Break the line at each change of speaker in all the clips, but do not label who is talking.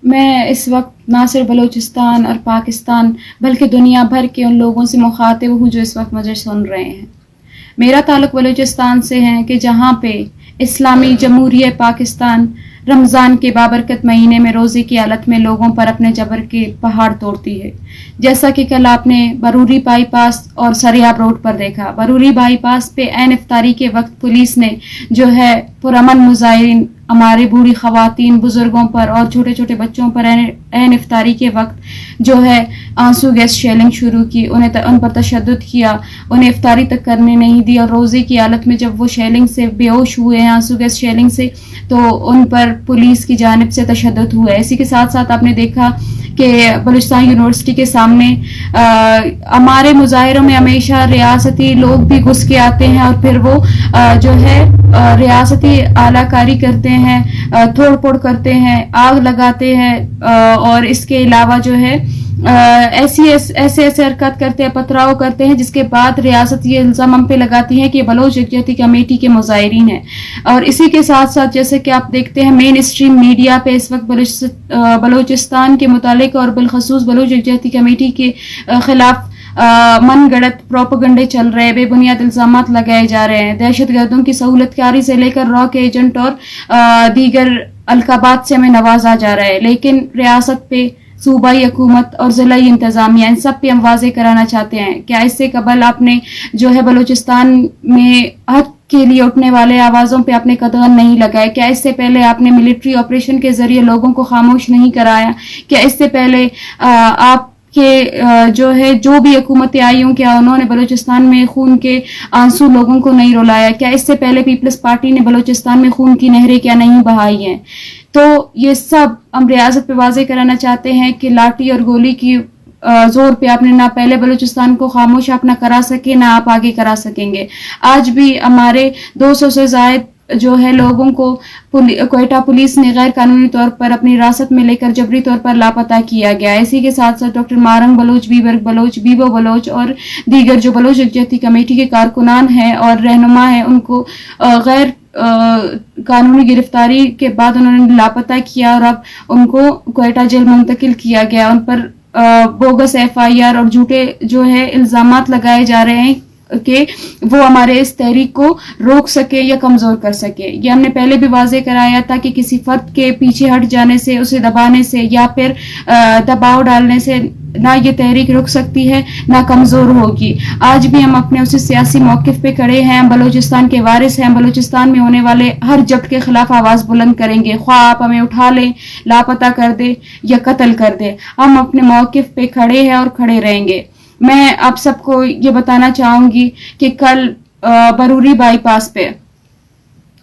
میں اس وقت نہ صرف بلوچستان اور پاکستان بلکہ دنیا بھر کے ان لوگوں سے مخاطب ہوں جو اس وقت مجھے سن رہے ہیں۔ میرا تعلق بلوچستان سے ہے کہ جہاں پہ اسلامی جمہوریہ پاکستان رمضان کے بابرکت مہینے میں روزے کی حالت میں لوگوں پر اپنے جبر کے پہاڑ توڑتی ہے، جیسا کہ کل آپ نے بروری بائی پاس اور سریاب روڈ پر دیکھا۔ بروری بائی پاس پہ عین افطاری کے وقت پولیس نے جو ہے پرامن مظاہرین، ہمارے بوڑھی خواتین، بزرگوں پر اور چھوٹے چھوٹے بچوں پر عین افطاری کے وقت جو ہے آنسو گیس شیلنگ شروع کی، ان پر تشدد کیا، انہیں افطاری تک کرنے نہیں دی، اور روزے کی حالت میں جب وہ شیلنگ سے بے ہوش ہوئے ہیں، آنسو گیس شیلنگ سے، تو ان پر پولیس کی جانب سے تشدد ہوا ہے۔ اسی کے ساتھ ساتھ آپ نے دیکھا کہ بلوچستان یونیورسٹی کے سامنے ہمارے مظاہروں میں ہمیشہ ریاستی لوگ بھی گھس کے آتے ہیں اور پھر وہ جو ہے ریاستی اعلی کاری کرتے ہیں، توڑ پھوڑ کرتے ہیں، آگ لگاتے ہیں، اور اس کے علاوہ جو ہے ایسے حرکات کرتے ہیں، پتھراؤ کرتے ہیں، جس کے بعد ریاست یہ الزام ہم پہ لگاتی ہے کہ بلوچ یکجہتی کمیٹی کے مظاہرین ہیں۔ اور اسی کے ساتھ ساتھ جیسے کہ آپ دیکھتے ہیں مین اسٹریم میڈیا پہ اس وقت بلوچستان کے متعلق اور بالخصوص بلوچ یکجہتی کمیٹی کے خلاف من گڑت پروپیگنڈے چل رہے ہیں، بے بنیاد الزامات لگائے جا رہے ہیں، دہشت گردوں کی سہولت کاری سے لے کر را کے ایجنٹ اور دیگر القابات سے ہمیں نوازا جا رہا ہے، لیکن ریاست پہ، صوبائی حکومت اور ضلعی انتظامیہ، ان سب پہ ہم واضح کرانا چاہتے ہیں۔ کیا اس سے قبل آپ نے جو ہے بلوچستان میں حق کے لیے اٹھنے والے آوازوں پہ آپ نے قدغن نہیں لگائے؟ کیا اس سے پہلے آپ نے ملٹری آپریشن کے ذریعے لوگوں کو خاموش نہیں کرایا؟ کیا اس سے پہلے آپ کہ جو ہے جو بھی حکومتیں آئی ہوں کیا انہوں نے بلوچستان میں خون کے آنسو لوگوں کو نہیں رلایا؟ کیا اس سے پہلے پیپلز پارٹی نے بلوچستان میں خون کی نہریں کیا نہیں بہائی ہیں؟ تو یہ سب ہم ریاست پہ واضح کرانا چاہتے ہیں کہ لاٹھی اور گولی کی زور پہ آپ نے نہ پہلے بلوچستان کو خاموش آپ نہ کرا سکے، نہ آپ آگے کرا سکیں گے۔ آج بھی ہمارے 200 سے زائد جو ہے لوگوں کو کوئٹہ پولیس نے غیر قانونی طور پر اپنی حراست میں لے کر جبری طور پر لاپتہ کیا گیا۔ اسی کے ساتھ ساتھ ڈاکٹر مارنگ بلوچ، بیبرگ بلوچ، بیبو بلوچ اور دیگر جو بلوچ یکجہتی کمیٹی کے کارکنان ہیں اور رہنما ہیں، ان کو غیر قانونی گرفتاری کے بعد انہوں نے لاپتہ کیا اور اب ان کو کوئٹہ جیل منتقل کیا گیا۔ ان پر بوگس FIR اور جھوٹے جو ہے الزامات لگائے جا رہے ہیں کہ وہ ہمارے اس تحریک کو روک سکے یا کمزور کر سکے۔ یہ ہم نے پہلے بھی واضح کرایا تھا کہ کسی فرد کے پیچھے ہٹ جانے سے، اسے دبانے سے یا پھر دباؤ ڈالنے سے نہ یہ تحریک رک سکتی ہے نہ کمزور ہوگی۔ آج بھی ہم اپنے اسی سیاسی موقف پہ کھڑے ہیں، ہم بلوچستان کے وارث ہیں، بلوچستان میں ہونے والے ہر جبر کے خلاف آواز بلند کریں گے، خواہ آپ ہمیں اٹھا لیں، لاپتہ کر دیں یا قتل کر دیں، ہم اپنے موقف پہ کھڑے ہیں اور کھڑے رہیں گے۔ میں آپ سب کو یہ بتانا چاہوں گی کہ کل بروری بائی پاس پہ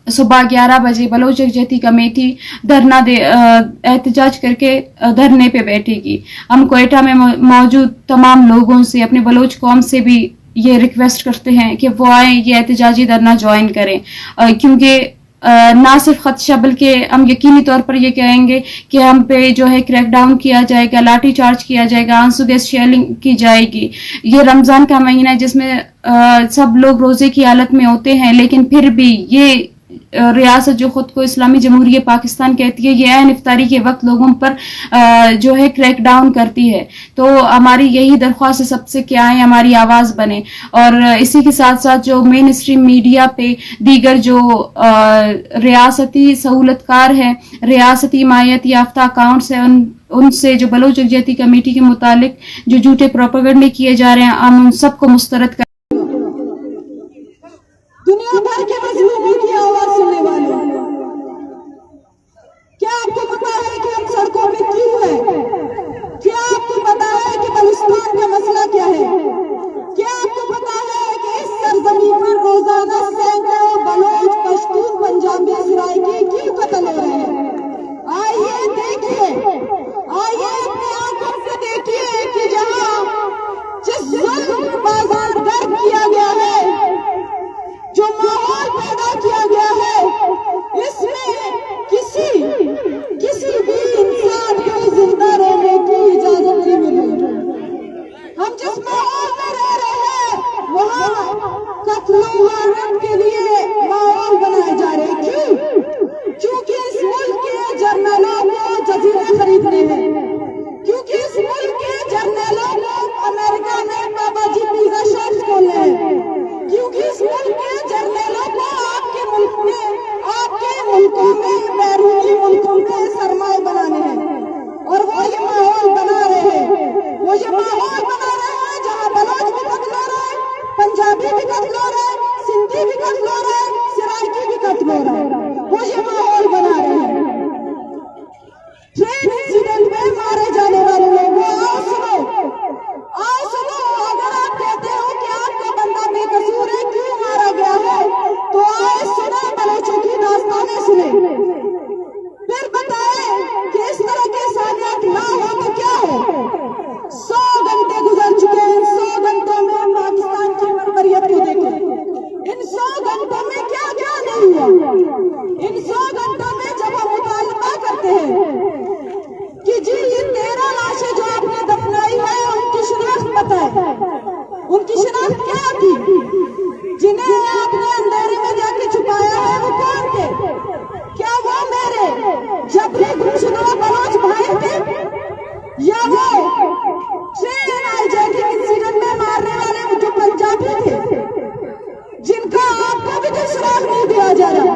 صبح 11 بجے بلوچ یکجہتی کمیٹی احتجاج کر کے دھرنے پہ بیٹھے گی۔ ہم کوئٹہ میں موجود تمام لوگوں سے، اپنے بلوچ قوم سے بھی یہ ریکویسٹ کرتے ہیں کہ وہ آئیں، یہ احتجاجی دھرنا جوائن کریں، کیونکہ نہ صرف خدشہ بلکہ ہم یقینی طور پر یہ کہیں گے کہ ہم پہ جو ہے کریک ڈاؤن کیا جائے گا، لاٹھی چارج کیا جائے گا، آنسو گیس شیلنگ کی جائے گی۔ یہ رمضان کا مہینہ ہے جس میں سب لوگ روزے کی حالت میں ہوتے ہیں، لیکن پھر بھی یہ ریاست جو خود کو اسلامی جمہوریہ پاکستان کہتی ہے، یہ عین افطاری کے وقت لوگوں پر جو ہے کریک ڈاؤن کرتی ہے۔ تو ہماری یہی درخواست ہے سب سے کہ آئیں، ہماری آواز بنے، اور اسی کے ساتھ ساتھ جو مین اسٹریم میڈیا پہ دیگر جو ریاستی سہولت کار ہیں، ریاستی حمایت یافتہ اکاؤنٹس ہیں، ان سے جو بلوچ یکجہتی کمیٹی کے متعلق جو جھوٹے پروپیگنڈے کیے جا رہے ہیں، ہم ان سب کو مسترد کر
دنیا بھر کے مظلوموں کی آواز سننے والے، کیا آپ کو پتا ہے کہ ہم سڑکوں پہ کیوں ہیں؟ کیا آپ کو پتا ہے کہ بلوچستان کا مسئلہ کیا ہے؟ کیا آپ کو پتا ہے کہ اس سرزمین پر روزانہ سینکڑوں بلوچ، پشتون، پنجابی، سرائکی کیوں قتل ہو رہے ہیں؟ آئیے دیکھیے، آئیے اپنی آنکھوں سے دیکھیے کہ جہاں جس ظلم بازار گرد کیا گیا ہے، جو खरीदने हैं, क्योंकि इस मुल्क के जर्नलों को अमेरिका में बाबा जी पिज्जा शॉप्स खोले हैं, क्योंकि इस मुल्क के जर्नलों को आपके मुल्कों में बैरूनी मुल्कों में सरमाए बनाने हैं, और वो ये माहौल बना रहे हैं जहाँ बलोच भी कत्ल हो रहे हैं, पंजाबी भी कत्ल हो रहे हैं, सिंधी भी कत्ल हो रहे हैं, सराइकी भी कत्ल हो रहा है, वो ये माहौल बना रहे हैं। ट्रेन इंसिडेंट में मारे जाने वाले लोगों, आओ सुनो, अगर आप कहते हो कि आपका बंदा बेकसूर है, क्यों मारा गया है, तो आए सुने, बलोचों की दास्तानें सुने, फिर बताएं कि इस तरह के सानियात ना हो तो क्या हो। 100 घंटे गुजर चुके हैं, 100 घंटों में पाकिस्तान की बर्बरियत को देखें, इन 100 घंटों में क्या क्या नहीं हुआ। इन 100 घंटों में जब हम मुतालबा करते हैं कि जी ये 13 लाशें जो आपने दफनाई है उनकी शिनाख्त बताएं, उनकी शिनाख्त क्या थी, जिन्हें आपने अंधेरे में जाके छुपाया है वो कौन थे, क्या वो मेरे जबरी गुमशुदा बलोच भाई थे, या वो ट्रेन हाईजैकिंग इंसिडेंट में मारने वाले जो पंजाबी थे, जिनका आपको भी कोई सुराग नहीं दिया जा रहा,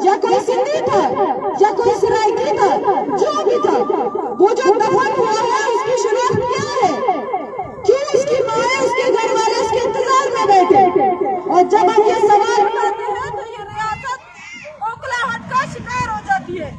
या कोई सिंधी था, या कोई सराइकी था, जो भी था, वो जो दफन हुआ है उसकी शिनाख्त क्या है, क्यों उसकी माँ उसके घर वाले उसके इंतजार में बैठे। और जब हम ये सवाल करते हैं तो ये रियासत ओखलाहट का शिकार हो जाती है।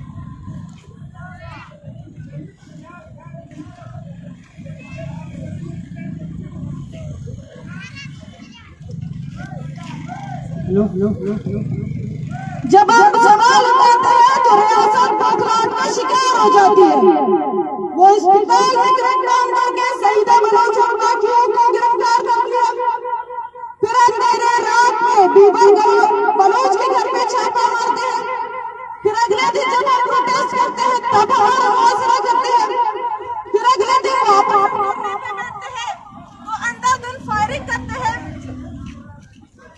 जब आप सवाल उठाते हैं तो रियासत ओखलाहट का शिकार हो जाती है। वो अस्पताल में क्रैकडाउन करके शहीद बलोच और बाकियों को गिरफ्तार कर लिया, फिर अंधेरे रात में बीबर बलोच के घर पे छापा मारते हैं, फिर अगले दिन जब हम प्रोटेस्ट करते हैं तब हमारा मुआवजा करते हैं, फिर अगले दिन वापस बैठते हैं तो अंधाधुन फायरिंग करते हैं,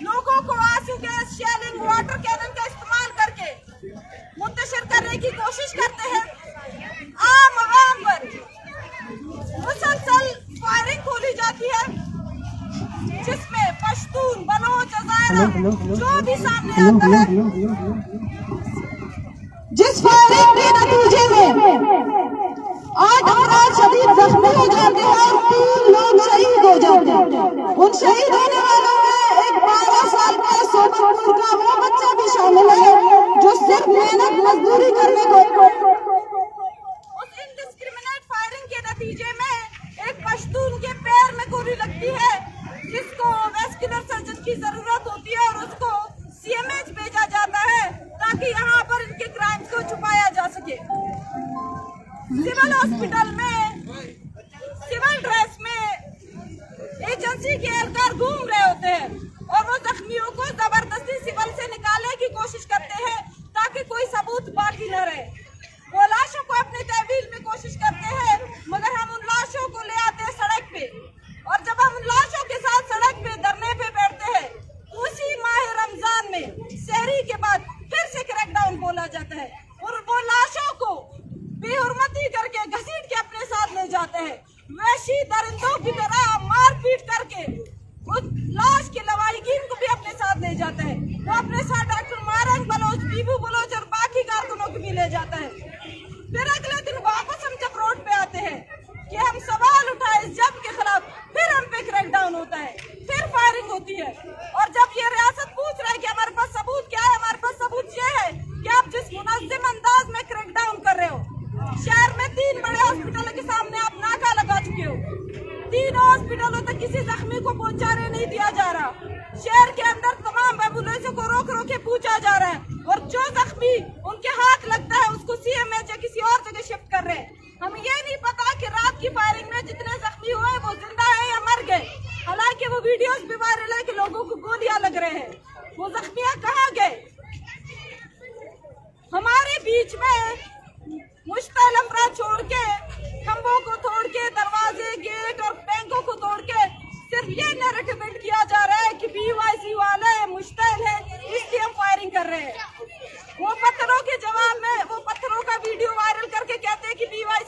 लोगों को आंसू गैस, शेलिंग, वाटर कैनन का इस्तेमाल करके मुंतशिर करने की कोशिश करते हैं। आम आवाम पर मुसलसल फायरिंग खोली जाती है, जिसमें पश्तून, बलोच, हज़ारा जो भी सामने आता है, जिस फायरिंग के नतीजे में 8 अफराद शदीद जख्मी हो जाते हैं और 3 लोग शहीद हो जाते हैं। उन शहीद होने वालों में एक 12 साल का सोनपुर का वो बच्चा भी शामिल है जो सिर्फ मेहनत मजदूरी करने को। उस इनडिस्क्रिमिनेट फायरिंग के नतीजे में एक पश्तून के पैर में गोली लगती है, जिसको वेस्कुलर सर्जन की जरूरत होती है और उसको CMH भेजा जाता है ताकि यहाँ पर इनके क्राइम्स को छुपाया जा सके। सिविल हॉस्पिटल में सिविल ड्रेस में एजेंसी के एहलकार घूम रहे होते हैं और वो जख्मियों को जबरदस्ती सिविल से निकालने की कोशिश करते हैं ताकि कोई सबूत बाकी न रहे। वो लाशों को अपने तहवील में कोशिश करते हैं, मगर हम उन लाशों को ले आते हैं सड़क पे, और जब हम उन लाशों के साथ सड़क पे धरने पे बैठते हैं, उसी माह रमजान में सहरी के बाद फिर से क्रैकडाउन बोला जाता है और वो लाशों को बेहुरमती करके घसीट के अपने साथ ले जाते हैं, वैसी दरिंदों की तरह मार पीट करके उस लाश के लवाहिकीन को भी अपने साथ ले जाता है। वो अपने साथ doctor Marang Bloch, Bibu Bloch और बाकी कारकुनों को भी ले जाता है। फिर अगले दिन वापस हम जब रोड पे आते हैं कि हम सवाल उठाए इस जब के खिलाफ, फिर हम पे क्रैकडाउन होता है, फिर फायरिंग होती है। और जब ये रियासत पूछ रहा है कि हमारे पास सबूत क्या है, हमारे पास सबूत ये है कि आप जिस मुनज़्ज़म अंदाज में क्रैकडाउन कर रहे हो, शहर में 3 बड़े हॉस्पिटलों के सामने आप नाका लगा चुके हो, 3 हॉस्पिटलों तक किसी जख्मी को पहुंचाने नहीं दिया जा रहा, शहर के अंदर तमाम एम्बुलेंसों को रोक रोक के पूछा जा रहा है, और जो जख्मी उनके हाथ लगता है उसको CMH या किसी और जगह शिफ्ट कर रहे हैं। हमें ये नहीं पता कि रात की फायरिंग में जितने जख्मी हुए वो जिंदा है या मर गए, हालांकि वो वीडियोस भी वायरल है कि लोगों को गोलियां लग रहे हैं। वो जख्मियां कहाँ गए? हमारे बीच में मुश्तइल अफराद छोड़ के, खंभों को तोड़ के, दरवाजे, गेट और बैंकों को तोड़ के सिर्फ ये नैरेटिव बिल्ड किया जा रहा है कि BYC वाले मुश्तइल है इसलिए हम फायरिंग कर रहे हैं। वो पत्थरों के जवाब में वो पत्थरों का वीडियो वायरल करके कहते हैं कि BYC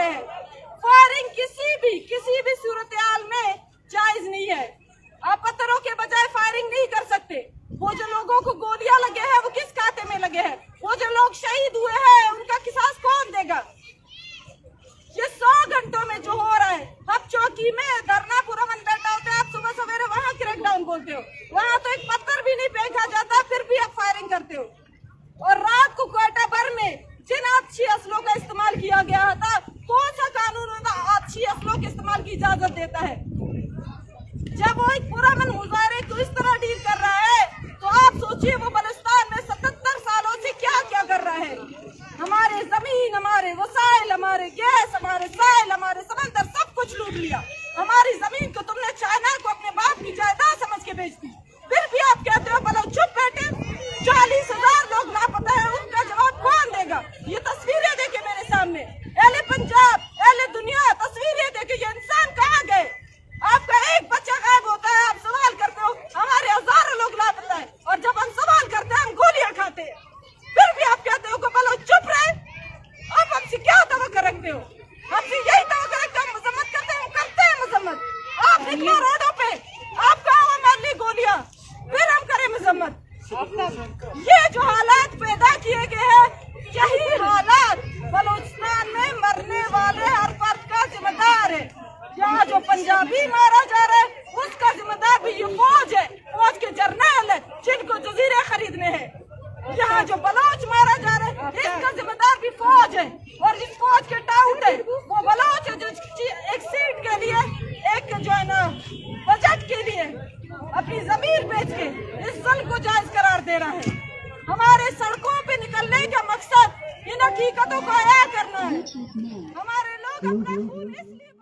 रहे हैं। फायरिंग किसी भी सूरत-ए-हाल में जायज नहीं है। आप पत्थरों के बजाय फायरिंग नहीं कर सकते। वो जो लोगों को गोलियां लगे हैं वो किस खाते में लगे हैं? वो जो लोग शहीद हुए हैं उनका किसास कौन देगा? ये 100 घंटों में जो हो रहा है, आप चौकी में धरना पुरमन बैठा होता है, आप सुबह सवेरे वहाँ क्रैकडाउन बोलते हो, वहाँ तो एक पत्थर भी नहीं फेंका जाता, फिर भी आप फायरिंग करते हो। और रात को क्वेटा भर में जिन आतिशी असलों का इस्तेमाल किया गया था, कौन सा कानून आतिशी असलों के इस्तेमाल की इजाजत देता है? जब वो एक पुरमन मुजाहरे को इस तरह डील कर रहा है, तो आप सोचिए वो बलूचिस्तान में 77 सालों से क्या क्या कर रहा है। हमारे जमीन, हमारे वसाइल, हमारे गैस, हमारे साइल, हमारे समंदर, सब कुछ लूट लिया। हमारी जमीन को तुमने चाइना को अपने बाप की जायदाद समझ के बेच दी। फिर भी आप कहते हो बलो चुप बैठे। 40,000 लोग लापता है, उनका जवाब कौन देगा? ये तस्वीरें देखे मेरे सामने, अहले पंजाब, अहले दुनिया, तस्वीरें देखे, ये इंसान कहाँ गए? आपका एक बच्चा गायब होता है, आप सवाल करते हो हमारे हजारों लोग लापता है, और जब हम सवाल करते हैं हम गोलियां खाते हैं। फिर भी आप कहते हो कि बलो चुप रहे। आप हमसे क्या तवक्को रखते हो? हमसे यही तवक्को रखते हो, हम मजम्मत करते हैं, हम करते हैं मजम्मत। आप निकलो रोडों पे, आप कहो हमारे लिए गोलियां, फिर हम करें मजम्मत। ये जो हालात पैदा किए गए हैं, यही हालात बलूचिस्तान में मरने वाले हर फर्द का जिम्मेदार है। यहाँ जो पंजाबी मारा जा रहा है उसका जिम्मेदार भी ये फौज है, फौज के जर्नल है जिनको जजीरे खरीदने हैं। यहाँ जो बलोच मारा जा रहा है इसका जिम्मेदार भी फौज है, और इस फौज के टाउट है वो बलोच है जो एक सीट के लिए, एक जो है ना बजट के लिए अपनी जमीन बेच के इस जुल्म को जायज करार दे रहा है। हमारे सड़कों पे निकलने का मकसद इन हकीकतों को अया करना है। हमारे लोग अपना खून इसलिए